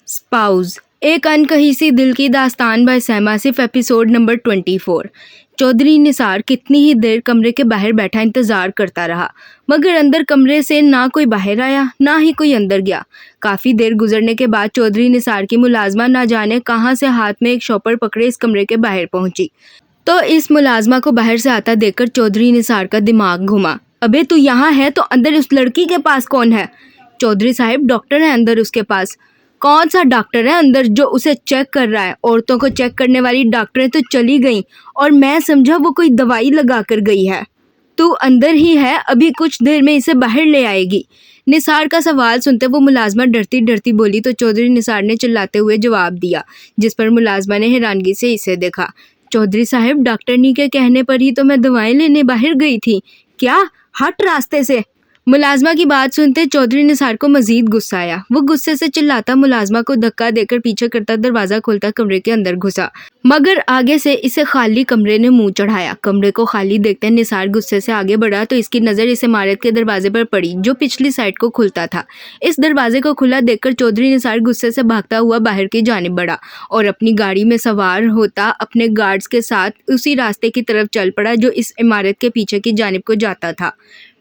Spouse एक अनकही सी दिल की दास्तान बाय सैमा सिर्फ एपिसोड नंबर 24। चौधरी निसार कितनी ही देर कमरे के बाहर बैठा इंतजार करता रहा, मगर अंदर कमरे से ना कोई बाहर आया ना ही कोई अंदर गया। काफी देर गुजरने के बाद चौधरी निसार की मुलाजमा ना जाने कहां से हाथ में एक शॉपर पकड़े इस कमरे के बाहर पहुंची, तो इस मुलाजमा को बाहर से आता देखकर चौधरी निसार का दिमाग घुमा। अबे तू यहाँ है तो अंदर उस लड़की के पास कौन है? चौधरी साहब, डॉक्टर है अंदर उसके पास। कौन सा डॉक्टर है अंदर जो उसे चेक कर रहा है? औरतों को चेक करने वाली डॉक्टरें तो चली गई और मैं समझा वो कोई दवाई लगा कर गई है। तू अंदर ही है, अभी कुछ देर में इसे बाहर ले आएगी। निसार का सवाल सुनते वो मुलाजमा डरती डरती बोली तो चौधरी निसार ने चिल्लाते हुए जवाब दिया, जिस पर मुलाजमा ने हैरानगी से इसे देखा। चौधरी साहब, डॉक्टरनी के कहने पर ही तो मैं दवाएं लेने बाहर गई थी। क्या? हट रास्ते से। मुलाजमा की बात सुनते चौधरी निसार को मजीद गुस्सा आया। वो गुस्से से चिल्लाता मुलाजमा को धक्का देकर पीछे करता दरवाजा खोलता कमरे के अंदर घुसा, मगर आगे से इसे खाली कमरे ने मुंह चढ़ाया। कमरे को खाली देखते निसार गुस्से से आगे बढ़ा तो इसकी नज़र इस इमारत के दरवाजे पर पड़ी जो पिछली साइड को खुलता था। इस दरवाजे को खुला देखकर चौधरी निसार गुस्से से भागता हुआ बाहर की जानिब बढ़ा और अपनी गाड़ी में सवार होता अपने गार्ड्स के साथ उसी रास्ते की तरफ चल पड़ा जो इस इमारत के पीछे की जानिब को जाता था।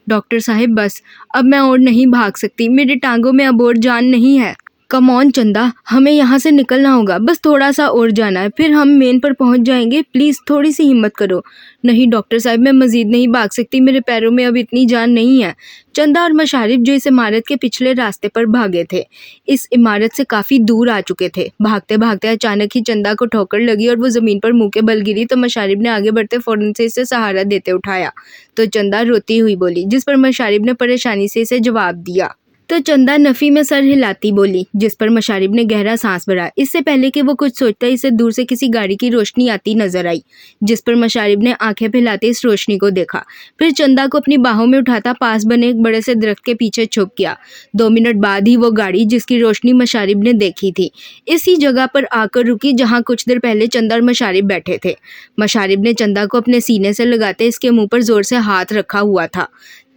डॉक्टर साहब, बस अब मैं और नहीं भाग सकती, मेरी टांगों में अब और जान नहीं है। कम ऑन चंदा, हमें यहाँ से निकलना होगा, बस थोड़ा सा और जाना है, फिर हम मेन पर पहुँच जाएंगे। प्लीज़ थोड़ी सी हिम्मत करो। नहीं डॉक्टर साहब, मैं मज़ीद नहीं भाग सकती, मेरे पैरों में अब इतनी जान नहीं है। चंदा और मशारिफ जो इस इमारत के पिछले रास्ते पर भागे थे, इस इमारत से काफ़ी दूर आ चुके थे। भागते भागते अचानक ही चंदा को ठोकर लगी और वो ज़मीन पर मुँह के बल गिरी तो मशारिफ ने आगे बढ़ते फ़ौरन से इसे सहारा देते उठाया तो चंदा रोती हुई बोली, जिस पर मशारिफ ने परेशानी से इसे जवाब दिया। तो चंदा नफ़ी में सर हिलाती बोली, जिस पर मशारिफ ने गहरा सांस भरा। इससे पहले कि वो कुछ सोचता इसे दूर से किसी गाड़ी की रोशनी आती नजर आई, जिस पर मशारिफ ने आंखें फैलाते इस रोशनी को देखा। फिर चंदा को अपनी बाहों में उठाता पास बने एक बड़े से दरख्त के पीछे छुप गया। 2 मिनट बाद ही वो गाड़ी जिसकी रोशनी मशारिफ ने देखी थी इसी जगह पर आकर रुकी जहाँ कुछ देर पहले चंदा और मशारिफ बैठे थे। मशारिफ ने चंदा को अपने सीने से लगाते इसके मुँह पर जोर से हाथ रखा हुआ था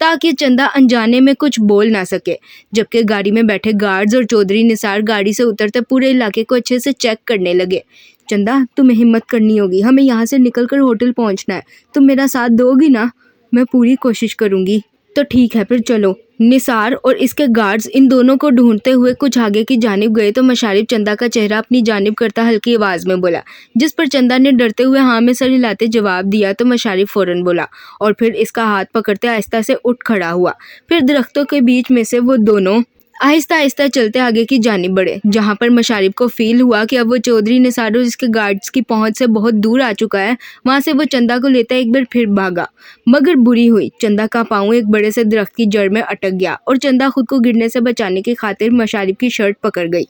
ताकि चंदा अनजाने में कुछ बोल ना सके, जबकि गाड़ी में बैठे गार्ड्स और चौधरी निसार गाड़ी से उतरते पूरे इलाके को अच्छे से चेक करने लगे। चंदा, तुम्हें हिम्मत करनी होगी, हमें यहाँ से निकलकर होटल पहुँचना है। तुम मेरा साथ दोगी ना? मैं पूरी कोशिश करूँगी। तो ठीक है, फिर चलो। निसार और इसके गार्ड्स इन दोनों को ढूंढते हुए कुछ आगे की जानिब गए तो मशारिफ चंदा का चेहरा अपनी जानिब करता हल्की आवाज़ में बोला, जिस पर चंदा ने डरते हुए हाँ में सर हिलाते जवाब दिया तो मशारिफ फ़ौरन बोला और फिर इसका हाथ पकड़ते आहिस्ता से उठ खड़ा हुआ। फिर दरख्तों के बीच में से वो दोनों आहिस्ता आहिस्ता चलते आगे की जानिब बढ़े, जहाँ पर मशारिफ को फील हुआ कि अब वो चौधरी निसार और इसके गार्ड्स की पहुंच से बहुत दूर आ चुका है। वहाँ से वो चंदा को लेता एक बार फिर भागा, मगर बुरी हुई। चंदा का पाँव एक बड़े से दरख्त की जड़ में अटक गया और चंदा खुद को गिरने से बचाने की खातिर मशारिफ की शर्ट पकड़ गई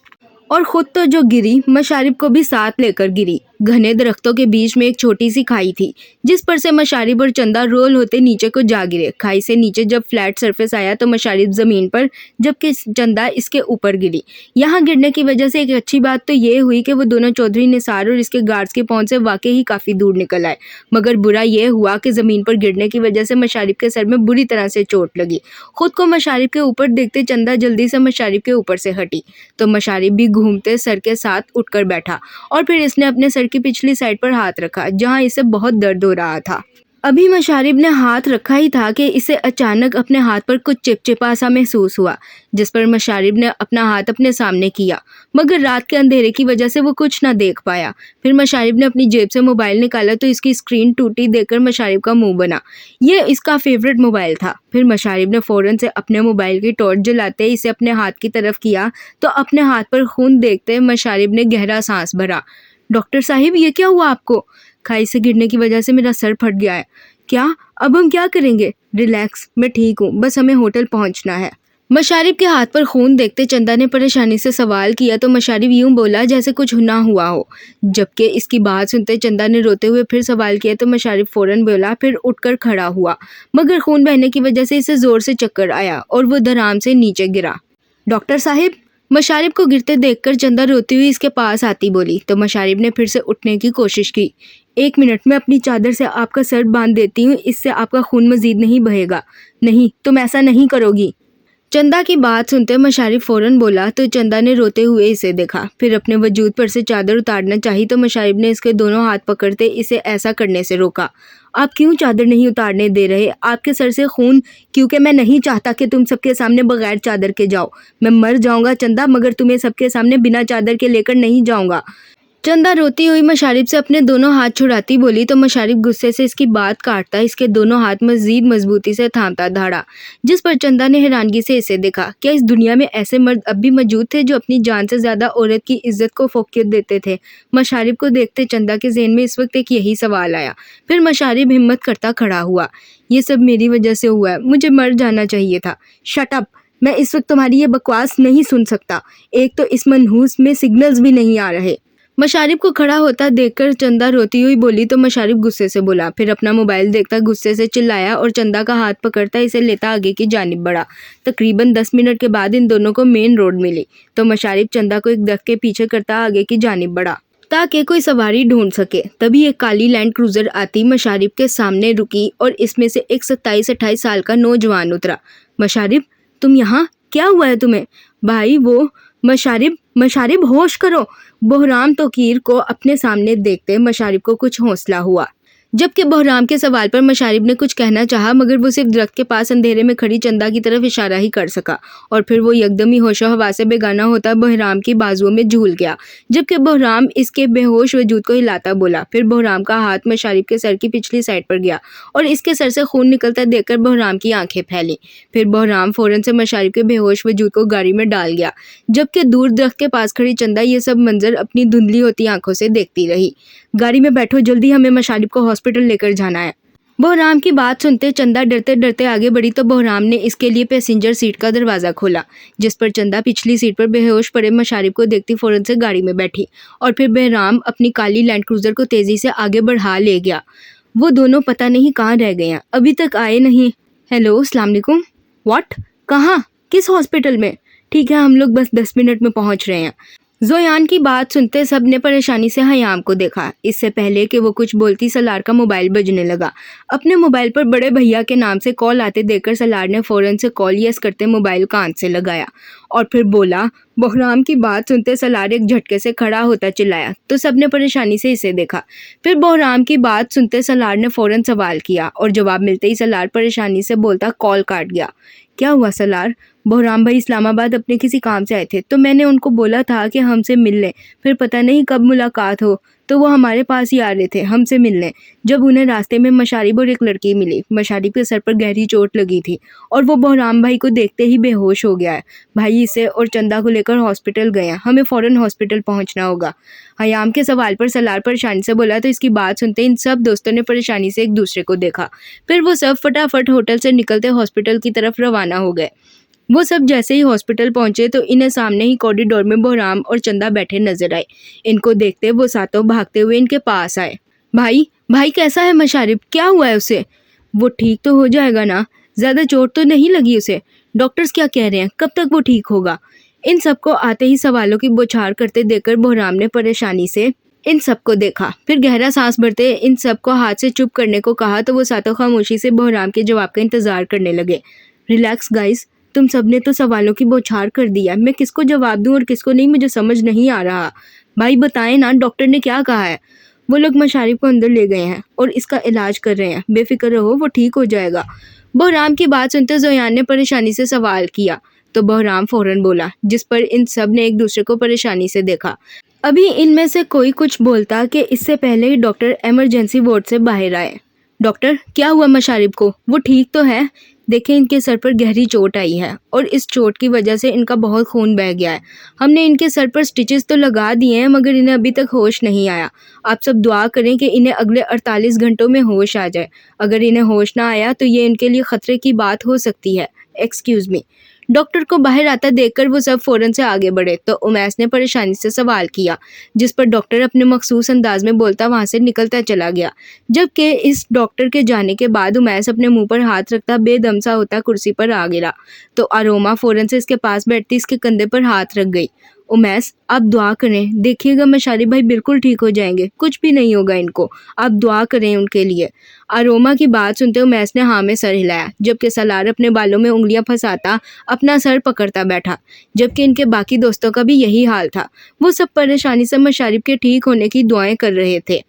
और खुद तो जो गिरी मशारिफ को भी साथ लेकर गिरी। घने दरख्तों के बीच में एक छोटी सी खाई थी जिस पर से मशारिफ और चंदा रोल होते नीचे को जा गिरे। खाई से नीचे जब फ्लैट सरफेस आया तो मशारिफ ज़मीन पर जबकि चंदा इसके ऊपर गिरी। यहाँ गिरने की वजह से एक अच्छी बात तो ये हुई कि वो दोनों चौधरी निसार और इसके गार्ड्स की पहुंच से वाकई ही काफ़ी दूर निकल आए, मगर बुरा ये हुआ कि ज़मीन पर गिरने की वजह से मशारिफ के सर में बुरी तरह से चोट लगी। खुद को मशारिफ के ऊपर देखते चंदा जल्दी से मशारिफ के ऊपर से हटी तो मशारिफ भी घूमते सर के साथ उठकर बैठा और फिर इसने अपने सर की पिछली साइड पर हाथ रखा जहां इसे बहुत दर्द हो रहा था। अभी मशारिफ ने हाथ रखा ही था कि इसे अचानक अपने हाथ पर कुछ चिपचिपा सा महसूस हुआ, जिस पर मशारिफ ने अपना हाथ अपने सामने किया, मगर रात के अंधेरे की वजह से वो कुछ ना देख पाया। फिर मशारिफ ने अपनी जेब से मोबाइल निकाला तो इसकी स्क्रीन टूटी देखकर मशारिफ का मुंह बना। ये इसका फेवरेट मोबाइल था। फिर मशारिफ ने फ़ौरन से अपने मोबाइल की टॉर्च जलाते इसे अपने हाथ की तरफ किया तो अपने हाथ पर खून देखते मशारिफ ने गहरा सांस भरा। डॉक्टर साहिब, ये क्या हुआ आपको? खाई से गिरने की वजह से मेरा सर फट गया है। क्या? अब हम क्या करेंगे? रिलैक्स, मैं ठीक हूँ, बस हमें होटल पहुँचना है। मशारिफ के हाथ पर खून देखते चंदा ने परेशानी से सवाल किया तो मशारिफ यूं बोला जैसे कुछ ना हुआ हो, जबकि इसकी बात सुनते चंदा ने रोते हुए फिर सवाल किया तो मशारिफ फ़ौरन बोला, फिर उठकर खड़ा हुआ, मगर खून बहने की वजह से इसे ज़ोर से चक्कर आया और वो धड़ाम से नीचे गिरा। डॉक्टर साहिब, मशारिफ को गिरते देखकर चंदा रोती हुई इसके पास आती बोली तो मशारिफ ने फिर से उठने की कोशिश की। 1 मिनट में अपनी चादर से आपका सर बांध देती हूँ, इससे आपका खून मजीद नहीं बहेगा। नहीं, तुम ऐसा नहीं करोगी। चंदा की बात सुनते मशारिफ फौरन बोला तो चंदा ने रोते हुए इसे देखा। फिर अपने वजूद पर से चादर उतारना चाही तो मशारिफ ने इसके दोनों हाथ पकड़ते इसे ऐसा करने से रोका। आप क्यों चादर नहीं उतारने दे रहे? आपके सर से खून। क्योंकि मैं नहीं चाहता कि तुम सबके सामने बगैर चादर के जाओ। मैं मर जाऊंगा चंदा, मगर तुम्हें सबके सामने बिना चादर के लेकर नहीं जाऊंगा। चंदा रोती हुई मशारिफ से अपने दोनों हाथ छुड़ाती बोली तो मशारिफ गुस्से से इसकी बात काटता इसके दोनों हाथ मजीद मजबूती से थामता धाड़ा। जिस पर चंदा ने हैरानगी से इसे देखा। क्या इस दुनिया में ऐसे मर्द अब भी मौजूद थे जो अपनी जान से ज्यादा औरत की इज्जत को फोकियत देते थे? मशारिफ को देखते चंदा के ज़हन में इस वक्त एक यही सवाल आया। फिर मशारिफ हिम्मत करता खड़ा हुआ। ये सब मेरी वजह से हुआ है, मुझे मर जाना चाहिए था। शट अप, मैं इस वक्त तुम्हारी ये बकवास नहीं सुन सकता। एक तो इस मनहूस में सिग्नल्स भी नहीं आ रहे। मशारिफ को खड़ा होता देखकर चंदा रोती हुई बोली तो मशारिफ गुस्से से बोला। फिर अपना मोबाइल देखता गुस्से से चिल्लाया और चंदा का हाथ पकड़ता इसे लेता आगे की जानिब बढ़ा। तकरीबन 10 मिनट के बाद इन दोनों को मेन रोड मिली तो मशारिफ चंदा को एक दक के पीछे करता आगे की जानिब बढ़ा ताकि कोई सवारी ढूंढ सके। तभी एक काली लैंड क्रूजर आती मशारिफ के सामने रुकी और इसमें से एक 27-28 साल का नौजवान उतरा। मशारिफ, तुम यहाँ? क्या हुआ है तुम्हें? भाई वो मशारिफ होश करो। बहराम तोकीर को अपने सामने देखते मशारिफ को कुछ हौसला हुआ। जबकि बहराम के सवाल पर मशारिफ ने कुछ कहना चाहा मगर वो सिर्फ दरख्त के पास अंधेरे में खड़ी चंदा की तरफ इशारा ही कर सका और फिर वो यकदम ही होशो हवा से बेगाना होता बहराम की बाजुओं में झूल गया। जबकि बहराम इसके बेहोश वजूद को हिलाता बोला। फिर बहराम का हाथ मशारिफ के सर की पिछली साइड पर गया और इसके सर से खून निकलता देखकर बहराम की आंखें फैली। फिर बहराम फौरन से मशारिफ के बेहोश वजूद को गाड़ी में डाल गया। जबकि दूर दरख्त के पास खड़ी चंदा ये सब मंजर अपनी धुंधली होती आंखों से देखती रही। गाड़ी में बैठो, जल्दी, हमें मशारिफ को हॉस्पिटल लेकर जाना है। बहराम की बात सुनते चंदा डरते डरते आगे बढ़ी तो बहराम ने इसके लिए पैसेंजर सीट का दरवाज़ा खोला। जिस पर चंदा पिछली सीट पर बेहोश पड़े मशारिफ को देखती फौरन से गाड़ी में बैठी और फिर बहराम अपनी काली लैंड क्रूजर को तेज़ी से आगे बढ़ा ले गया। वो दोनों पता नहीं कहाँ रह गए हैं, अभी तक आए नहीं। हेलो, अस्सलाम वालेकुम। व्हाट? कहाँ? किस हॉस्पिटल में? ठीक है, हम लोग बस 10 मिनट में पहुँच रहे हैं। जोयान की बात सुनते सबने परेशानी से हयाम को देखा। इससे पहले कि वो कुछ बोलती सलार का मोबाइल बजने लगा। अपने मोबाइल पर बड़े भैया के नाम से कॉल आते देखकर सलार ने फौरन से कॉल यस करते मोबाइल कान से लगाया और फिर बोला। बहराम की बात सुनते सलार एक झटके से खड़ा होता चिल्लाया तो सबने परेशानी से इसे देखा। फिर बहराम की बात सुनते सलार ने फौरन सवाल किया और जवाब मिलते ही सलार परेशानी से बोलता कॉल काट गया। क्या हुआ सलार? बहराम भाई इस्लामाबाद अपने किसी काम से आए थे तो मैंने उनको बोला था कि हमसे मिल लें। फिर पता नहीं कब मुलाकात हो तो वो हमारे पास ही आ रहे थे हमसे मिलने। जब उन्हें रास्ते में मशारिफ और एक लड़की मिली। मशारिफ के सर पर गहरी चोट लगी थी और वो बहराम भाई को देखते ही बेहोश हो गया है। भाई इसे और चंदा को लेकर हॉस्पिटल गए हैं, हमें फ़ौरन हॉस्पिटल पहुंचना होगा। हयाम के सवाल पर सलार परेशानी से बोला तो इसकी बात सुनते इन सब दोस्तों ने परेशानी से एक दूसरे को देखा। फिर वो सब फटाफट होटल से निकलते हॉस्पिटल की तरफ रवाना हो गए। वो सब जैसे ही हॉस्पिटल पहुंचे तो इन्हें सामने ही कॉरिडोर में बहराम और चंदा बैठे नजर आए। इनको देखते वो सातों भागते हुए इनके पास आए। भाई कैसा है मशारिफ? क्या हुआ है उसे? वो ठीक तो हो जाएगा ना? ज़्यादा चोट तो नहीं लगी उसे? डॉक्टर्स क्या कह रहे हैं? कब तक वो ठीक होगा? इन सबको आते ही सवालों की बौछार करते देखकर बहराम ने परेशानी से इन सबको देखा। फिर गहरा सांस भरते इन सबको हाथ से चुप करने को कहा तो वो सातों खामोशी से बहराम के जवाब का इंतजार करने लगे। रिलैक्स गाइस, तुम सबने तो सवालों की बौछार कर दिया। मैं किसको जवाब दूं और किसको नहीं मुझे समझ नहीं आ रहा। भाई बताएं ना, डॉक्टर ने क्या कहा है? वो लोग मशारिफ को अंदर ले गए हैं और इसका इलाज कर रहे हैं। बेफिक्र रहो, वो ठीक हो जाएगा। बहराम की बात सुनते जोयान ने परेशानी से सवाल किया तो बहराम फौरन बोला। जिस पर इन सब ने एक दूसरे को परेशानी से देखा। अभी इनमें से कोई कुछ बोलता कि इससे पहले ही डॉक्टर इमरजेंसी वार्ड से बाहर आए। डॉक्टर, क्या हुआ मशारिफ को? वो ठीक तो है? देखें, इनके सर पर गहरी चोट आई है और इस चोट की वजह से इनका बहुत खून बह गया है। हमने इनके सर पर स्टिचेस तो लगा दिए हैं मगर इन्हें अभी तक होश नहीं आया। आप सब दुआ करें कि इन्हें अगले 48 घंटों में होश आ जाए। अगर इन्हें होश ना आया तो ये इनके लिए ख़तरे की बात हो सकती है। Excuse me. डॉक्टर को बाहर आता देखकर वो सब फ़ौरन से आगे बढ़े तो उमैस ने परेशानी से सवाल किया। जिस पर डॉक्टर अपने मखसूस अंदाज में बोलता वहाँ से निकलता चला गया। जबकि इस डॉक्टर के जाने के बाद उमैस अपने मुंह पर हाथ रखता बेदम सा होता कुर्सी पर आ गिरा तो अरोमा फ़ौरन से इसके पास बैठती इसके कंधे पर हाथ रख गई उमैस, आप दुआ करें, देखिएगा मशारिब भाई बिल्कुल ठीक हो जाएंगे, कुछ भी नहीं होगा इनको, आप दुआ करें उनके लिए। अरोमा की बात सुनते उमैस ने हाँ में सर हिलाया, जबकि सलार अपने बालों में उंगलियां फंसाता अपना सर पकड़ता बैठा, जबकि इनके बाकी दोस्तों का भी यही हाल था। वो सब परेशानी से मशारिब के ठीक होने की दुआएं कर रहे थे।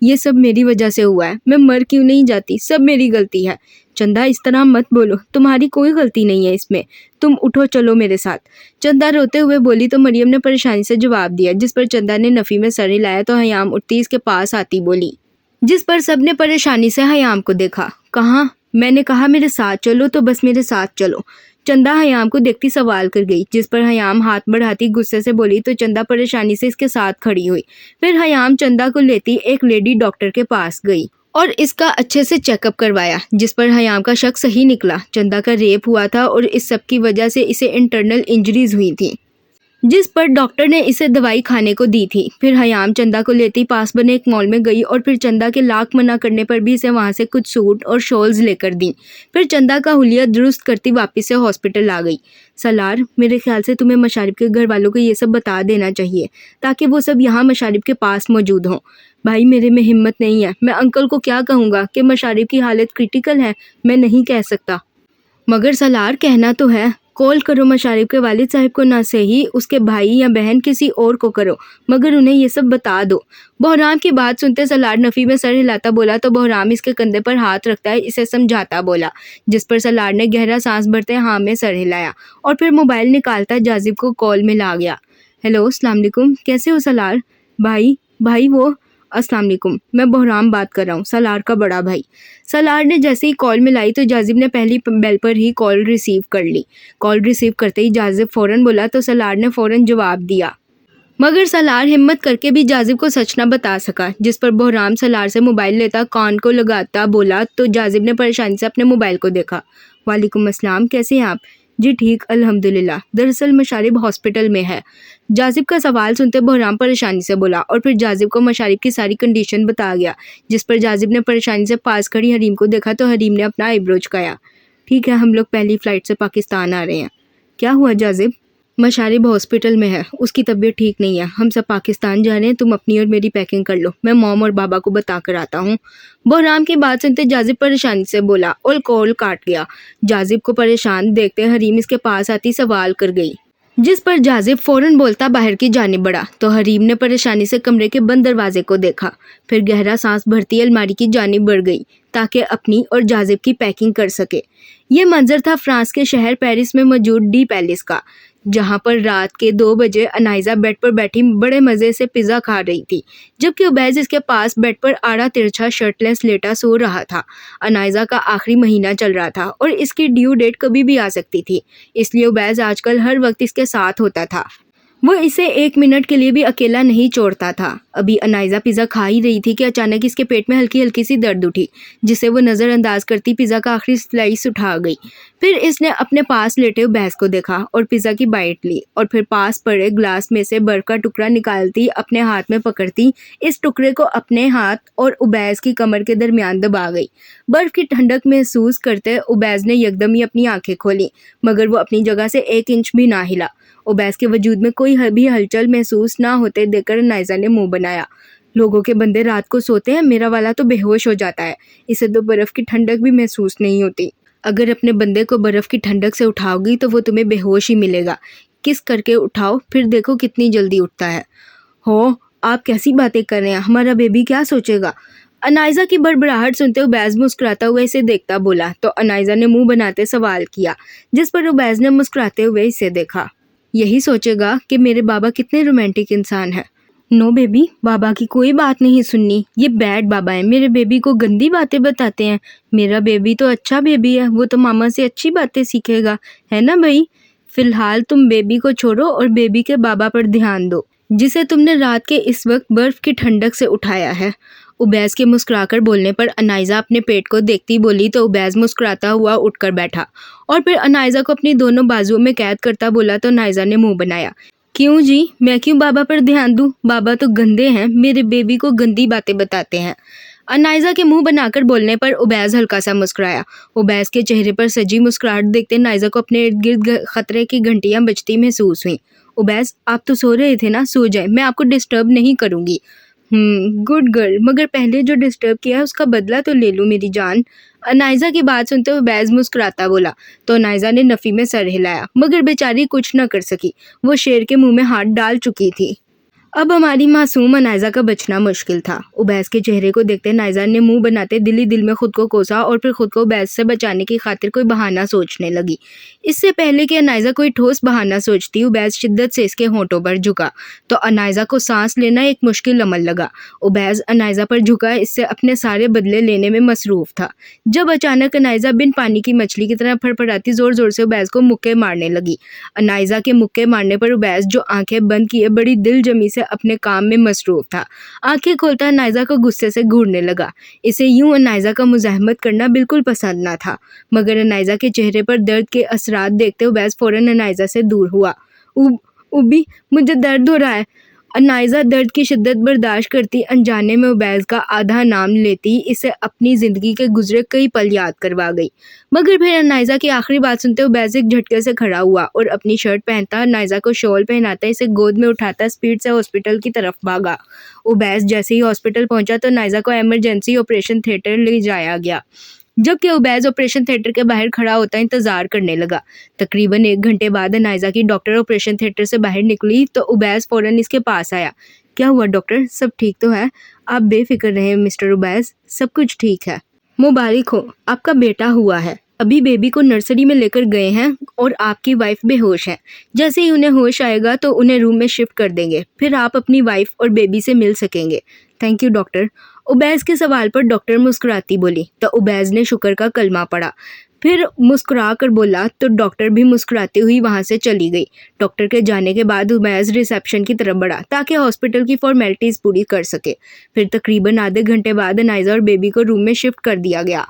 ये सब मेरी वजह से हुआ है, मैं मर क्यों नहीं जाती, सब मेरी गलती है। चंदा, इस तरह मत बोलो, तुम्हारी कोई गलती नहीं है इसमें, तुम उठो चलो मेरे साथ। चंदा रोते हुए बोली तो मरियम ने परेशानी से जवाब दिया, जिस पर चंदा ने नफ़ी में सर हिलाया तो हयाम उठती इसके पास आती बोली, जिस पर सबने परेशानी से हयाम को देखा। कहाँ? मैंने कहा मेरे साथ चलो तो बस मेरे साथ चलो। चंदा हयाम को देखती सवाल कर गई, जिस पर हयाम हाथ बढ़ाती गुस्से से बोली तो चंदा परेशानी से इसके साथ खड़ी हुई। फिर हयाम चंदा को लेती एक लेडी डॉक्टर के पास गई और इसका अच्छे से चेकअप करवाया, जिस पर हयाम का शक सही निकला। चंदा का रेप हुआ था और इस सब की वजह से इसे इंटरनल इंजरीज हुई थी, जिस पर डॉक्टर ने इसे दवाई खाने को दी थी। फिर हयाम चंदा को लेती पास बने एक मॉल में गई और फिर चंदा के लाख मना करने पर भी इसे वहां से कुछ सूट और शॉल्स लेकर दी। फिर चंदा का हुलिया दुरुस्त करती वापस से हॉस्पिटल आ गई। सलार, मेरे ख्याल से तुम्हें मशारिब के घर वालों को ये सब बता देना चाहिए ताकि वो सब यहाँ मशारिब के पास मौजूद हों। भाई मेरे में हिम्मत नहीं है, मैं अंकल को क्या कहूँगा कि मशारिब की हालत क्रिटिकल है, मैं नहीं कह सकता। मगर सलार, कहना तो है, कॉल करो मशारिब के वालिद साहब को, ना सही उसके भाई या बहन किसी और को करो, मगर उन्हें ये सब बता दो। बहराम की बात सुनते सलार नफ़ी में सर हिलाता बोला तो बहराम इसके कंधे पर हाथ रखता है इसे समझाता बोला, जिस पर सलार ने गहरा सांस भरते हाँ में सर हिलाया और फिर मोबाइल निकालता जाजिब को कॉल में ला गया। हेलो, अस्सलाम वालेकुम, कैसे हो सलार? भाई वो अस्सलाम वालेकुम, मैं बहराम बात कर रहा हूँ, सलार का बड़ा भाई। सलार ने जैसे ही कॉल मिलाई तो जाजिब ने पहली बेल पर ही कॉल रिसीव कर ली। कॉल रिसीव करते ही जाजिब फ़ौरन बोला तो सलार ने फ़ौरन जवाब दिया, मगर सलार हिम्मत करके भी जाजिब को सच न बता सका, जिस पर बहराम सलार से मोबाइल लेता कान को लगाता बोला तो जाजिब ने परेशानी से अपने मोबाइल को देखा। वालेकुम अस्सलाम, कैसे हैं आप? जी ठीक, अल्हम्दुलिल्लाह, दरअसल मशारिब हॉस्पिटल में है। जाजिब का सवाल सुनते बहराम परेशानी से बोला और फिर जाजिब को मशारिब की सारी कंडीशन बता गया, जिस पर जाजिब ने परेशानी से पास खड़ी हरीम को देखा तो हरीम ने अपना आईब्रो झुकाया। ठीक है, हम लोग पहली फ़्लाइट से पाकिस्तान आ रहे हैं। क्या हुआ जाजिब? मशारिब हॉस्पिटल में है, उसकी तबीयत ठीक नहीं है, हम सब पाकिस्तान जा रहे हैं, तुम अपनी और मेरी पैकिंग कर लो, मैं मॉम और बाबा को बता कर आता हूँ। बहराम की बात सुनते जाजिब परेशानी से बोला और कॉल काट गया। जाजिब को परेशान देखते हरीम इसके पास आती सवाल कर गई, जिस पर जाजिब फ़ौरन बोलता बाहर की जानिब बढ़ा तो हरीम ने परेशानी से कमरे के बंद दरवाजे को देखा, फिर गहरा सांस भरती अलमारी की जानिब बढ़ गई ताकि अपनी और जाजिब की पैकिंग कर सके। ये मंजर था फ्रांस के शहर पेरिस में मौजूद डी पैलेस का, जहां पर रात के 2 बजे अनाइजा बेड पर बैठी बड़े मज़े से पिज़्ज़ा खा रही थी, जबकि उबैज इसके पास बेड पर आड़ा तिरछा शर्टलेस लेटा सो रहा था। अनाइजा का आखिरी महीना चल रहा था और इसकी ड्यू डेट कभी भी आ सकती थी, इसलिए उबैज आजकल हर वक्त इसके साथ होता था। वो इसे 1 मिनट के लिए भी अकेला नहीं छोड़ता था। अभी अनाइजा पिज़्ज़ा खा ही रही थी कि अचानक इसके पेट में हल्की हल्की सी दर्द उठी, जिसे वो नज़रअंदाज करती पिज़्ज़ा का आखिरी स्लाइस उठा गई। फिर इसने अपने पास लेटे उबैज को देखा और पिज़्ज़ा की बाइट ली और फिर पास पड़े ग्लास में से बर्फ़ का टुकड़ा निकालती अपने हाथ में पकड़ती इस टुकड़े को अपने हाथ और उबैज की कमर के दरमियान दबा गई। बर्फ़ की ठंडक महसूस करते उबैज ने यकदम ही अपनी आंखें खोली, मगर वो अपनी जगह से 1 इंच भी ना हिला। उबैज के वजूद में कोई भी हलचल महसूस ना होते देखकर नाइजा ने मुंह बनाया। लोगों के बंदे रात को सोते हैं, मेरा वाला तो बेहोश हो जाता है, इसे तो बर्फ़ की ठंडक भी महसूस नहीं होती। अगर अपने बंदे को बर्फ़ की ठंडक से उठाओगी तो वो तुम्हें बेहोश ही मिलेगा। किस करके उठाओ, फिर देखो कितनी जल्दी उठता है। हो, आप कैसी बातें कर रहे हैं, हमारा बेबी क्या सोचेगा? अनाइजा की बड़बड़ाहट सुनते उबैज मुस्कुराता हुआ इसे देखता बोला तो अनाइजा ने मुंह बनाते सवाल किया, जिस पर उबैज ने मुस्कुराते हुए इसे देखा। यही सोचेगा कि मेरे बाबा कितने रोमांटिक इंसान है। नो बेबी, बाबा की कोई बात नहीं सुननी, ये बैड बाबा है, मेरे बेबी को गंदी बातें बताते हैं। मेरा बेबी तो अच्छा बेबी है, वो तो मामा से अच्छी बातें सीखेगा, है ना भाई? फिलहाल तुम बेबी को छोड़ो और बेबी के बाबा पर ध्यान दो, जिसे तुमने रात के इस वक्त बर्फ़ की ठंडक से उठाया है। उबैज के मुस्कुराकर बोलने पर अनाइजा अपने पेट को देखती बोली तो उबैज मुस्कुराता हुआ उठकर बैठा और फिर अनाइजा को अपनी दोनों बाजुओं में कैद करता बोला तो अनाइजा ने मुंह बनाया। क्यों जी, मैं क्यों बाबा पर ध्यान दूं? बाबा तो गंदे हैं, मेरे बेबी को गंदी बातें बताते हैं। अनाइजा के मुंह बनाकर बोलने पर उबैज हल्का सा मुस्कुराया। उबैज के चेहरे पर सजी मुस्कुराहट देखते नाइजा को अपने इर्द गिर्द खतरे की घंटियां बजती महसूस हुई। उबैस, आप तो सो रहे थे ना, सो जाए, मैं आपको डिस्टर्ब नहीं करूँगी। गुड गर्ल, मगर पहले जो डिस्टर्ब किया है उसका बदला तो ले लूँ मेरी जान। अनाइज़ा की बात सुनते हुए उबैस मुस्कुराता बोला। तो अनाइज़ा ने नफ़ी में सर हिलाया, मगर बेचारी कुछ न कर सकी। वो शेर के मुँह में हाथ डाल चुकी थी। अब हमारी मासूम अनाइज़ा का बचना मुश्किल था। उबैस के चेहरे को देखते अनाइज़ा ने मुंह बनाते दिल ही दिल में खुद को कोसा और फिर खुद को उबैस से बचाने की खातिर कोई बहाना सोचने लगी। इससे पहले कि अनाइज़ा कोई ठोस बहाना सोचती, उबैस शिद्दत से इसके होंठों पर झुका। तो अनाइज़ा को सांस लेना एक मुश्किल अमल लगा। उबैस अनाइज़ा पर झुका, इससे अपने सारे बदले लेने में मसरूफ़ था। जब अचानक अनाइज़ा बिन पानी की मछली की तरह फड़फड़ाती ज़ोर-ज़ोर से उबैस को मुक्के मारने लगी। अनाइज़ा के मुक्के मारने पर उबैस, जो आंखें बंद किए बड़ी दिलजमी से अपने काम में मसरूफ़ था, आंखें खोलता अनाइज़ा को गुस्से से घूरने लगा। इसे यूं अनाइज़ा का मुज़ाहमत करना बिल्कुल पसंद न था, मगर अनाइज़ा के चेहरे पर दर्द के असरात देखते उबैस फ़ौरन अनाइज़ा से दूर हुआ। उबी, मुझे दर्द हो रहा है। अनाइज़ा दर्द की शिद्दत बर्दाश्त करती अनजाने में उबैस का आधा नाम लेती इसे अपनी ज़िंदगी के गुजरे कई पल याद करवा गई। मगर फिर अनाइज़ा की आखिरी बात सुनते उबैस एक झटके से खड़ा हुआ और अपनी शर्ट पहनता, अनाइज़ा को शॉल पहनाता, इसे गोद में उठाता स्पीड से हॉस्पिटल की तरफ भागा। उबैस जैसे ही हॉस्पिटल पहुंचा तो अनाइज़ा को इमरजेंसी ऑपरेशन थिएटर ले जाया गया, जबकि उबैस ऑपरेशन थिएटर के बाहर खड़ा होता इंतजार करने लगा। तकरीबन 1 घंटे बाद अनाइज़ा की डॉक्टर ऑपरेशन थिएटर से बाहर निकली तो उबैस फ़ौरन इसके पास आया। क्या हुआ डॉक्टर, सब ठीक तो है? आप बेफ़िक्र रहें मिस्टर उबैस, सब कुछ ठीक है। मुबारक हो, आपका बेटा हुआ है। अभी बेबी को नर्सरी में लेकर गए हैं और आपकी वाइफ बेहोश है। जैसे ही उन्हें होश आएगा तो उन्हें रूम में शिफ्ट कर देंगे, फिर आप अपनी वाइफ और बेबी से मिल सकेंगे। Thank you doctor. उबैस के सवाल पर डॉक्टर मुस्कुराती बोली। तो उबैस ने शुक्र का कलमा पढ़ा, फिर मुस्कुरा कर बोला तो डॉक्टर भी मुस्कुराती हुई वहां से चली गई। डॉक्टर के जाने के बाद उबैस रिसेप्शन की तरफ बढ़ा ताकि हॉस्पिटल की फॉर्मेलिटीज पूरी कर सके। फिर तकरीबन आधे घंटे बाद अनाइज़ा और बेबी को रूम में शिफ्ट कर दिया गया।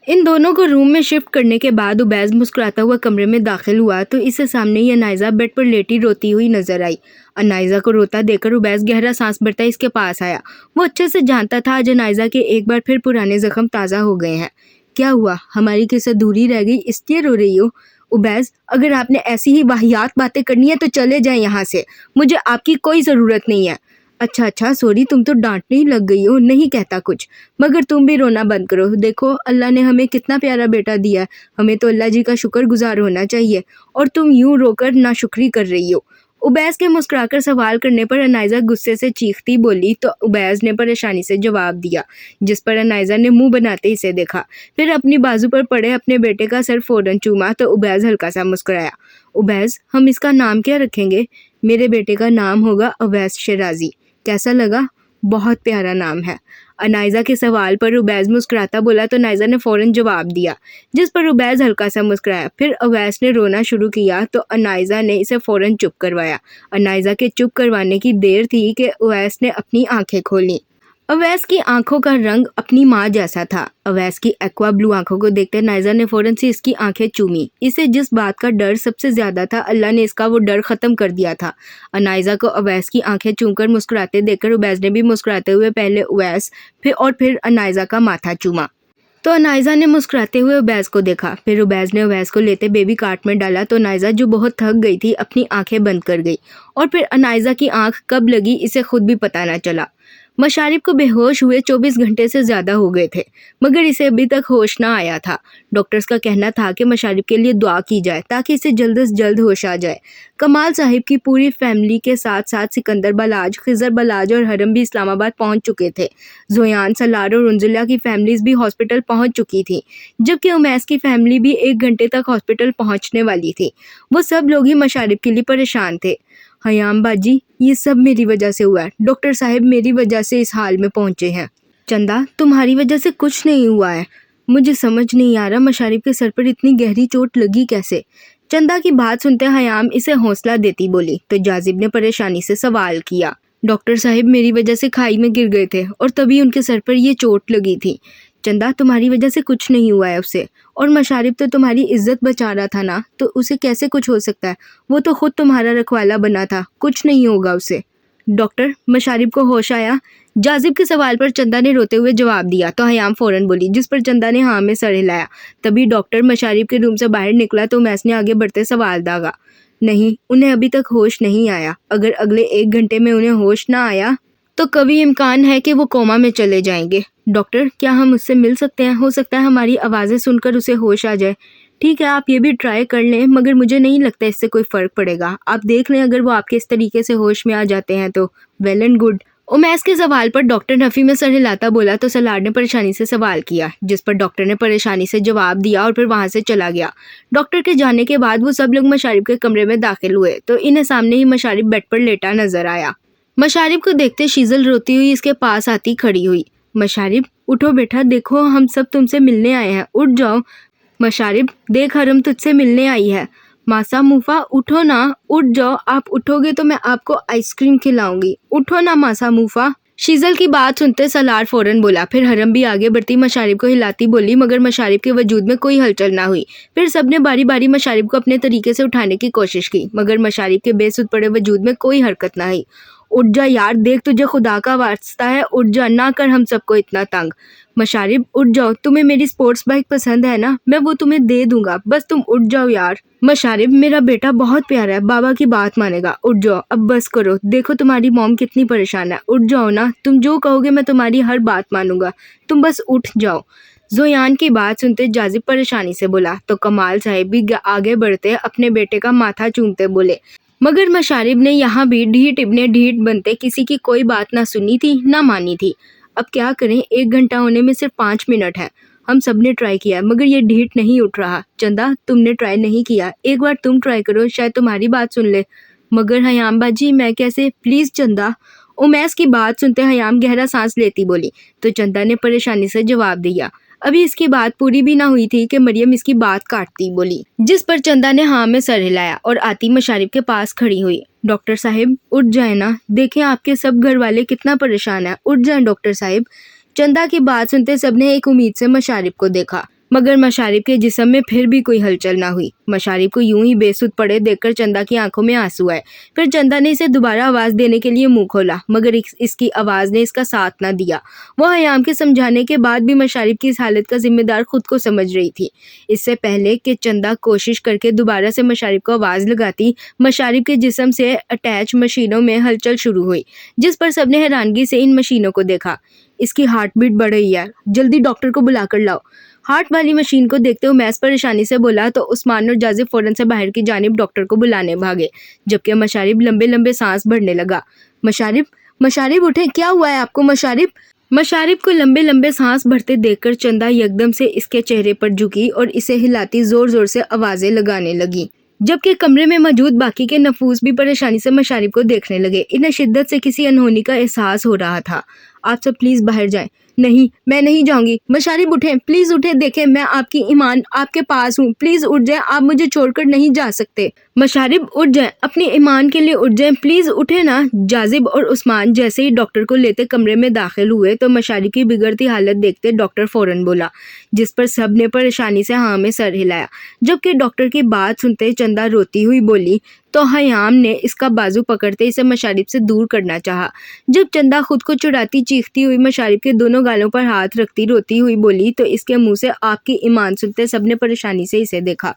इन दोनों को रूम में शिफ्ट करने के बाद उबैस मुस्कुराता हुआ कमरे में दाखिल हुआ तो इससे सामने ही अनाइज़ा बेड पर लेटी रोती हुई नजर आई। अनाइज़ा को रोता देखकर उबैस गहरा सांस भरता इसके पास आया। वो अच्छे से जानता था आज अनाइज़ा के एक बार फिर पुराने जख्म ताज़ा हो गए हैं। क्या हुआ, हमारी किस अधूरी रह गई इसलिए रो रही हो? उबैस, अगर आपने ऐसी ही वाहियात बातें करनी है तो चले जाएं यहाँ से, मुझे आपकी कोई ज़रूरत नहीं है। अच्छा सॉरी, तुम तो डांटने ही लग गई हो, नहीं कहता कुछ, मगर तुम भी रोना बंद करो। देखो अल्लाह ने हमें कितना प्यारा बेटा दिया है, हमें तो अल्लाह जी का शुक्रगुजार होना चाहिए, और तुम यूं रोकर नाशुक्री कर रही हो। उबैस के मुस्कुराकर सवाल करने पर अनाइज़ा गुस्से से चीखती बोली तो उबैस ने परेशानी से जवाब दिया, जिस पर अनाइज़ा ने मुंह बनाते इसे देखा, फिर अपनी बाजू पर पड़े अपने बेटे का सर फौरन चूमा तो उबैस हल्का सा मुस्कुराया। उबैस, हम इसका नाम क्या रखेंगे? मेरे बेटे का नाम होगा अवैस शराजी। कैसा लगा? बहुत प्यारा नाम है। अनाइज़ा के सवाल पर उबैस मुस्कुराता बोला तो अनाइज़ा ने फ़ौरन जवाब दिया, जिस पर उबैस हल्का सा मुस्कुराया। फिर अवैस ने रोना शुरू किया तो अनाइज़ा ने इसे फ़ौरन चुप करवाया। अनाइज़ा के चुप करवाने की देर थी कि उवैस ने अपनी आंखें खोलीं। अवैस की आंखों का रंग अपनी माँ जैसा था। अवैस की एक्वा ब्लू आंखों को देखकर अनाइज़ा ने फ़ौरन से इसकी आंखें चूमी। इसे जिस बात का डर सबसे ज़्यादा था, अल्लाह ने इसका वो डर ख़त्म कर दिया था। अनाइज़ा को अवैस की आंखें चूमकर मुस्कुराते देखकर उबैस ने भी मुस्कुराते हुए पहले उवैस फिर अनाइज़ा का माथा चूमा। तो अनाइज़ा ने मुस्कुराते हुए उबैस को देखा, फिर उबैस ने उवैस को लेते बेबी कार्ट में डाला तो अनाइज़ा, जो बहुत थक गई थी, अपनी आंखें बंद कर गई, और फिर अनाइज़ा की आंख कब लगी इसे खुद भी पता न चला। मशारिब को बेहोश हुए 24 घंटे से ज़्यादा हो गए थे, मगर इसे अभी तक होश ना आया था। डॉक्टर्स का कहना था कि मशारिब के लिए दुआ की जाए ताकि इसे जल्द से जल्द होश आ जाए। कमाल साहिब की पूरी फैमिली के साथ साथ सिकंदर बलाज, खिज़र बलाज और हरम भी इस्लामाबाद पहुंच चुके थे। जोयान, सलार और उंजुला की फैमिलीज भी हॉस्पिटल पहुंच चुकी थी, जबकि उमैस की फैमिली भी 1 घंटे तक हॉस्पिटल पहुंचने वाली थी। वो सब लोग ही मशारिब के लिए परेशान थे। हयाम बाजी, ये सब मेरी वजह से हुआ है। डॉक्टर साहब मेरी वजह से इस हाल में पहुंचे हैं। चंदा, तुम्हारी वजह से कुछ नहीं हुआ है। मुझे समझ नहीं आ रहा मशारिब के सर पर इतनी गहरी चोट लगी कैसे? चंदा की बात सुनते हयाम इसे हौसला देती बोली तो जाजिब ने परेशानी से सवाल किया। डॉक्टर साहब मेरी वजह से खाई में गिर गए थे और तभी उनके सर पर ये चोट लगी थी। चंदा, तुम्हारी वजह से कुछ नहीं हुआ है उसे, और मशारिब तो तुम्हारी इज्जत बचा रहा था ना, तो उसे कैसे कुछ हो सकता है? वो तो खुद तुम्हारा रखवाला बना था, कुछ नहीं होगा उसे। डॉक्टर, मशारिब को होश आया? जाजिब के सवाल पर चंदा ने रोते हुए जवाब दिया तो हयाम फौरन बोली, जिस पर चंदा ने हाँ में सर हिलाया। तभी डॉक्टर मशारिब के रूम से बाहर निकला तो उमैस ने आगे बढ़ते सवाल दागा। नहीं, उन्हें अभी तक होश नहीं आया। अगर अगले 1 घंटे में उन्हें होश ना आया तो कभी इम्कान है कि वो कोमा में चले जाएंगे। डॉक्टर, क्या हम उससे मिल सकते हैं? हो सकता है हमारी आवाज़ें सुनकर उसे होश आ जाए। ठीक है, आप ये भी ट्राई कर लें, मगर मुझे नहीं लगता इससे कोई फ़र्क पड़ेगा। आप देख लें, अगर वो आपके इस तरीके से होश में आ जाते हैं तो वेल एंड गुड। उमैस के सवाल पर डॉक्टर नफ़ी में सर हिलाता बोला तो सलार ने परेशानी से सवाल किया, जिस पर डॉक्टर ने परेशानी से जवाब दिया और फिर वहाँ से चला गया। डॉक्टर के जाने के बाद वो सब लोग मशारिब के कमरे में दाखिल हुए तो इन्हें सामने ही मशारिब बेड पर लेटा नजर आया। मशारिब को देखते शीजल रोती हुई इसके पास आती खड़ी हुई। मशारिब, उठो बेटा, देखो हम सब तुमसे मिलने आए हैं, उठ जाओ। मशारिब, देख हरम तुझसे मिलने आई है। मासा मूफा, उठो ना, उठ जाओ, आप उठोगे तो मैं आपको आइसक्रीम खिलाऊंगी, उठो ना मासा मूफा। शीजल की बात सुनते सलार फौरन बोला। फिर हरम भी आगे बढ़ती मशारिब को हिलाती बोली, मगर मशारिब के वजूद में कोई हलचल ना हुई। फिर सबने बारी बारी मशारिब को अपने तरीके से उठाने की कोशिश की, मगर मशारिब के बेसुध पड़े वजूद में कोई हरकत ना हुई। उठ जा यार, देख तुझे खुदा का वास्ता है, उठ जा, ना कर हम सबको इतना तंग। मशारिब, उठ जाओ, तुम्हें मेरी स्पोर्ट्स बाइक पसंद है ना, मैं वो तुम्हें दे दूंगा, बस तुम उठ जाओ यार। मशारिब, मेरा बेटा बहुत प्यारा है, बाबा की बात मानेगा, उठ जाओ, अब बस करो, देखो तुम्हारी मॉम कितनी परेशान है, उठ जाओ ना, तुम जो कहोगे मैं तुम्हारी हर बात मानूंगा, तुम बस उठ जाओ। जोयान की बात सुनते जाजिब परेशानी से बोला तो कमाल साहिब भी आगे बढ़ते अपने बेटे का माथा चूमते बोले, मगर मशारिब ने यहाँ भी ढीठ इब्ने ढीठ बनते किसी की कोई बात ना सुनी थी ना मानी थी। अब क्या करें, 1 घंटा होने में सिर्फ 5 मिनट है। हम सब ने ट्राई किया मगर ये ढीठ नहीं उठ रहा। चंदा, तुमने ट्राई नहीं किया, एक बार तुम ट्राई करो, शायद तुम्हारी बात सुन ले। मगर हयाम बाजी, मैं कैसे, प्लीज़ चंदा। उमैस की बात सुनते हयाम गहरा सांस लेती बोली तो चंदा ने परेशानी से जवाब दिया। अभी इसकी बात पूरी भी ना हुई थी कि मरियम इसकी बात काटती बोली, जिस पर चंदा ने हाँ में सर हिलाया और आती मशारिब के पास खड़ी हुई। डॉक्टर साहिब, उठ जाए ना, देखें आपके सब घर वाले कितना परेशान है, उठ जाए डॉक्टर साहिब। चंदा की बात सुनते सबने एक उम्मीद से मशारिब को देखा, मगर मशारिब के जिस्म में फिर भी कोई हलचल ना हुई। मशारिब को यूं ही बेसुध पड़े देखकर चंदा की आंखों में आंसू आए। फिर चंदा ने इसे दोबारा आवाज़ देने के लिए मुंह खोला, मगर इसकी आवाज़ ने इसका साथ ना दिया। वह हयाम के समझाने के बाद भी मशारिब की इस हालत का जिम्मेदार खुद को समझ रही थी। इससे पहले कि चंदा कोशिश करके दोबारा से मशारिब को आवाज़ लगाती, मशारिब के जिस्म से अटैच मशीनों में हलचल शुरू हुई, जिस पर सबने हैरानगी से इन मशीनों को देखा। इसकी हार्ट बीट बढ़ रही है, जल्दी डॉक्टर को बुला कर लाओ। हार्ट वाली मशीन को देखते हुए मैस परेशानी से बोला तो उस्मान और जाजिब फौरन से बाहर की जानिब डॉक्टर को बुलाने भागे, जबकि मशारिब लंबे लंबे सांस भरने लगा। मशारिब, मशारिब उठे, क्या हुआ है आपको मशारिब? मशारिब को लंबे लंबे सांस भरते देखकर चंदा यकदम से इसके चेहरे पर झुकी और इसे हिलाती जोर जोर से आवाजें लगाने लगी, जबकि कमरे में मौजूद बाकी के नफूस भी परेशानी से मशारिब को देखने लगे। इन्हें शिद्दत से किसी अनहोनी का एहसास हो रहा था। आप सब प्लीज बाहर जाएं। नहीं, मैं नहीं जाऊंगी। मशारिब उठें, प्लीज उठें, देखें मैं आपकी ईमान आपके पास हूँ, प्लीज उठ जाएं, आप मुझे छोड़कर नहीं जा सकते। मशारिब उठ जाएं, अपनी ईमान के लिए उठ जाएं, प्लीज उठे ना। जाजिब और उस्मान जैसे ही डॉक्टर को लेते कमरे में दाखिल हुए तो मशारिब की बिगड़ती हालत देखते डॉक्टर फौरन बोला, जिस पर सब ने परेशानी से हाँ में सर हिलाया। जबकि डॉक्टर की बात सुनते चंदा रोती हुई बोली तो हयाम ने इसका बाजू पकड़ते इसे मशारिब से दूर करना चाहा। जब चंदा खुद को चुराती चीखती हुई मशारिब के दोनों गालों पर हाथ रखती रोती हुई बोली तो इसके मुंह से आपकी ईमान सुनते सबने परेशानी से इसे देखा।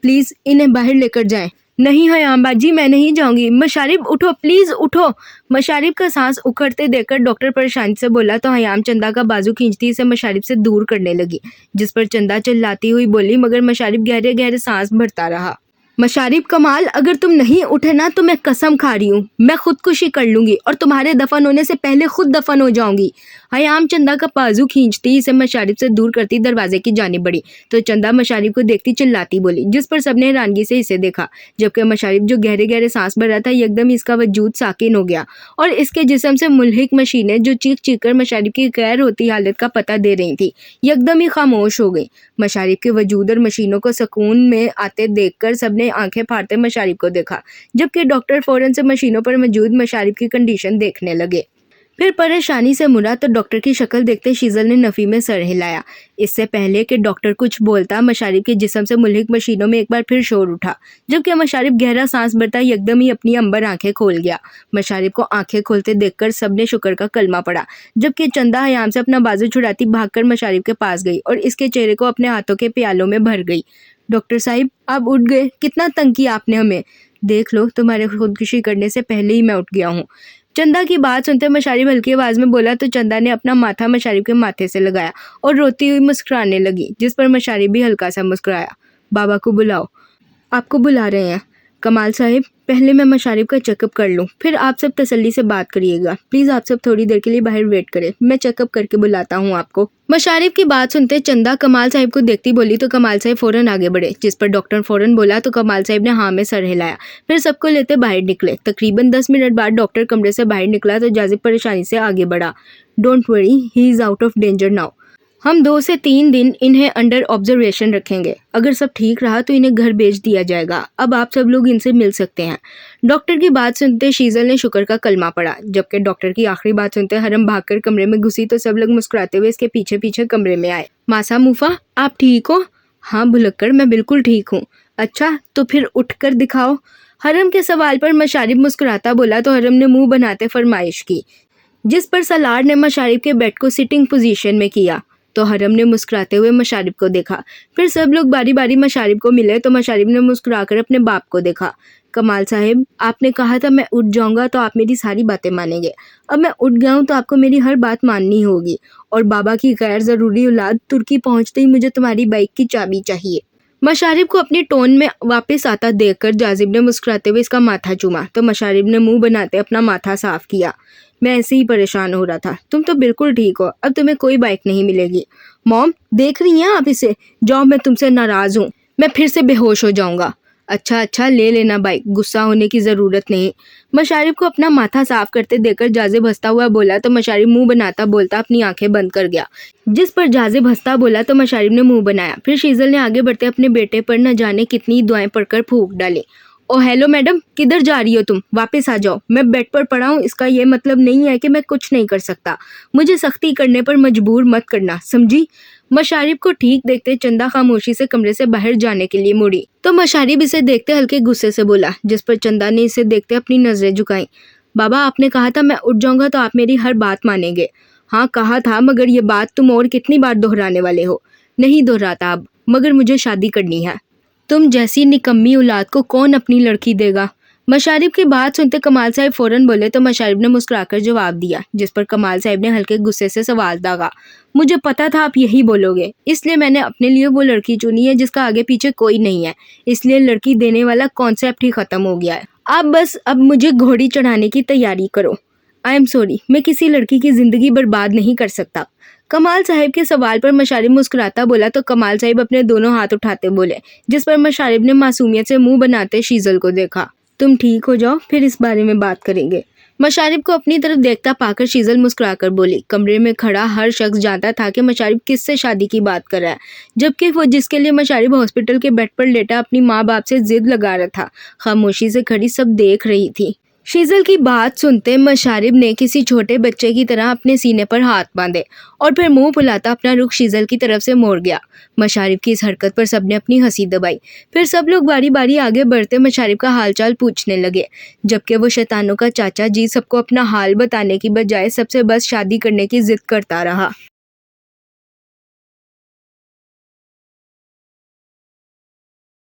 प्लीज इन्हें बाहर लेकर जाएं। नहीं हयाम बाजी, मैं नहीं जाऊंगी। मशारिब उठो, प्लीज उठो। मशारिब का सांस उखड़ते देखकर डॉक्टर परेशानी से बोला तो हयाम चंदा का बाजू खींचती इसे मशारिब से दूर करने लगी, जिस पर चंदा चिल्लाती हुई बोली, मगर मशारिब गहरे गहरे सांस भरता रहा। मशारिब कमाल, अगर तुम नहीं उठे ना तो मैं कसम खा रही हूँ मैं खुदकुशी कर लूंगी और तुम्हारे दफन होने से पहले खुद दफन हो जाऊंगी। हयाम चंदा का बाजू खींचती इसे मशारिब से दूर करती दरवाजे की जानिब बढ़ी तो चंदा मशारिब को देखती चिल्लाती बोली, जिस पर सबने हैरानगी से इसे देखा। जबकि मशारिब जो गहरे गहरे सांस भर रहा था एकदम इसका वजूद साकिन हो गया और इसके जिस्म से मुल्हिक मशीनें जो चीख चीख कर मशारिब की गैर होती हालत का पता दे रही थी एकदम ही खामोश हो गई। मशारिब के वजूद और मशीनों को सुकून में आते देखकर सबने आंखें फाड़ते मशारिब को देखा, जबकि डॉक्टर फौरन से मशीनों पर मौजूद मशारिब की कंडीशन देखने लगे। फिर परेशानी से मुड़ा तो डॉक्टर की शक्ल देखते शीजल ने नफ़ी में सर हिलाया। इससे पहले कि डॉक्टर कुछ बोलता मशारिब के जिस्म से मुल्हिक मशीनों में एक बार फिर शोर उठा, जबकि मशारिब गहरा सांस भरता एकदम ही अपनी अंबर आंखें खोल गया। मशारिब को आंखें खोलते देखकर सबने शुक्र का कलमा पड़ा, जबकि चंदा हयाम से अपना बाजू छुड़ाती भागकर मशारिब के पास गई और इसके चेहरे को अपने हाथों के प्यालों में भर गई। डॉक्टर साहिब, आप उठ गए, कितना तंग किया आपने हमें। देख लो, तुम्हारे खुदकुशी करने से पहले ही मैं उठ गया हूँ। चंदा की बात सुनते मशारिब हल्की आवाज में बोला तो चंदा ने अपना माथा मशारिब के माथे से लगाया और रोती हुई मुस्कुराने लगी, जिस पर मशारिब भी हल्का सा मुस्कुराया। बाबा को बुलाओ, आपको बुला रहे हैं। कमाल साहिब, पहले मैं मशारिब का चेकअप कर लूँ, फिर आप सब तसल्ली से बात करिएगा। प्लीज़ आप सब थोड़ी देर के लिए बाहर वेट करें, मैं चेकअप करके बुलाता हूँ आपको। मशारिब की बात सुनते चंदा कमाल साहिब को देखती बोली तो कमाल साहिब फ़ौरन आगे बढ़े, जिस पर डॉक्टर फ़ौरन बोला तो कमाल साहिब ने हाँ में सर हिलाया। फिर सबको लेते बाहर निकले। तकरीबन 10 मिनट बाद डॉक्टर कमरे से बाहर निकला तो जाजिब परेशानी से आगे बढ़ा। Don't worry, he is out of danger now. हम 2 से 3 दिन इन्हें अंडर ऑब्जर्वेशन रखेंगे। अगर सब ठीक रहा तो इन्हें घर भेज दिया जाएगा। अब आप सब लोग इनसे मिल सकते हैं। डॉक्टर की बात सुनते शीजल ने शुक्र का कलमा पढ़ा, जबकि डॉक्टर की आखिरी बात सुनते हरम भागकर कमरे में घुसी तो सब लोग मुस्कुराते हुए इसके पीछे पीछे कमरे में आए। मासा मुफा, आप ठीक हो? हाँ भुलक्कड़, मैं बिल्कुल ठीक हूँ। अच्छा, तो फिर उठकर दिखाओ। हरम के सवाल पर मशारिब मुस्कुराता बोला तो हरम ने मुंह बनाते फरमाइश की, जिस पर सलार ने मशारिब के बेड को सिटिंग पोजीशन में किया तो हरम ने मुस्कुराते हुए मशारिब को देखा। फिर सब लोग बारी बारी मशारिब को मिले तो मशारिब ने मुस्कुराकर अपने बाप को देखा। कमाल साहिब, आपने कहा था मैं उठ जाऊंगा तो आप मेरी सारी बातें मानेंगे। अब मैं उठ गया हूँ तो आपको मेरी हर बात माननी होगी। और बाबा की गैर ज़रूरी औलाद, तुर्की पहुँचते ही मुझे तुम्हारी बाइक की चाबी चाहिए। मशारिब को अपनी टोन में वापस आता देखकर जाजिब ने मुस्कुराते हुए इसका माथा चूमा तो मशारिब ने मुंह बनाते अपना माथा साफ किया। मैं ऐसे ही परेशान हो रहा था, तुम तो बिल्कुल ठीक हो, अब तुम्हें कोई बाइक नहीं मिलेगी। मॉम, देख रही हैं आप इसे? जाओ, मैं तुमसे नाराज हूँ, मैं फिर से बेहोश हो जाऊंगा। अच्छा अच्छा, ले लेना बाइक, गुस्सा होने की ज़रूरत नहीं। मशारिब को अपना माथा साफ करते देखकर जाजिब हंसता हुआ बोला तो मशारिब मुंह बनाता बोलता अपनी आंखें बंद कर गया, जिस पर जाजिब हंसता बोला तो मशारिब ने मुंह बनाया। फिर शीजल ने आगे बढ़ते अपने बेटे पर न जाने कितनी दुआएं पढ़कर फूंक डाली। ओ हेलो मैडम, किधर जा रही हो तुम? वापस आ जाओ, मैं बेड पर पड़ा हूँ, इसका ये मतलब नहीं है कि मैं कुछ नहीं कर सकता। मुझे सख्ती करने पर मजबूर मत करना, समझी? मशारिब को ठीक देखते चंदा खामोशी से कमरे से बाहर जाने के लिए मुड़ी तो मशारिब इसे देखते हल्के गुस्से से बोला, जिस पर चंदा ने इसे देखते अपनी नजरें झुकाई। बाबा, आपने कहा था मैं उठ जाऊंगा तो आप मेरी हर बात मानेंगे। हाँ कहा था, मगर ये बात तुम और कितनी बार दोहराने वाले हो? नहीं दोहराता अब, मगर मुझे शादी करनी है। तुम जैसी निकम्मी औलाद को कौन अपनी लड़की देगा? मशारिब की बात सुनते कमाल साहिब फौरन बोले तो मशारिब ने मुस्कुराकर जवाब दिया, जिस पर कमाल साहिब ने हल्के गुस्से से सवाल दागा। मुझे पता था आप यही बोलोगे, इसलिए मैंने अपने लिए वो लड़की चुनी है जिसका आगे पीछे कोई नहीं है, इसलिए लड़की देने वाला कॉन्सेप्ट ही खत्म हो गया है। आप बस अब मुझे घोड़ी चढ़ाने की तैयारी करो। आई एम सॉरी, मैं किसी लड़की की जिंदगी बर्बाद नहीं कर सकता। कमाल साहिब के सवाल पर मशारिब मुस्कुराता बोला तो कमाल साहिब अपने दोनों हाथ उठाते बोले, जिस पर मशारिब ने मासूमियत से मुंह बनाते शीजल को देखा। तुम ठीक हो जाओ, फिर इस बारे में बात करेंगे। मशारिब को अपनी तरफ देखता पाकर शीजल मुस्कुराकर बोली। कमरे में खड़ा हर शख्स जानता था कि मशारिब किससे शादी की बात कर रहा है, जबकि वो जिसके लिए मशारिब हॉस्पिटल के बेड पर लेटा अपनी माँ बाप से जिद लगा रहा था, खामोशी से खड़ी सब देख रही थी। शीजल की बात सुनते मशारिब ने किसी छोटे बच्चे की तरह अपने सीने पर हाथ बांधे और फिर मुंह फुलाता अपना रुख शीजल की तरफ से मोड़ गया। मशारिब की इस हरकत पर सबने अपनी हंसी दबाई। फिर सब लोग बारी बारी आगे बढ़ते मशारिब का हालचाल पूछने लगे, जबकि वो शैतानों का चाचा जी सबको अपना हाल बताने की बजाय सबसे बस शादी करने की जिद करता रहा।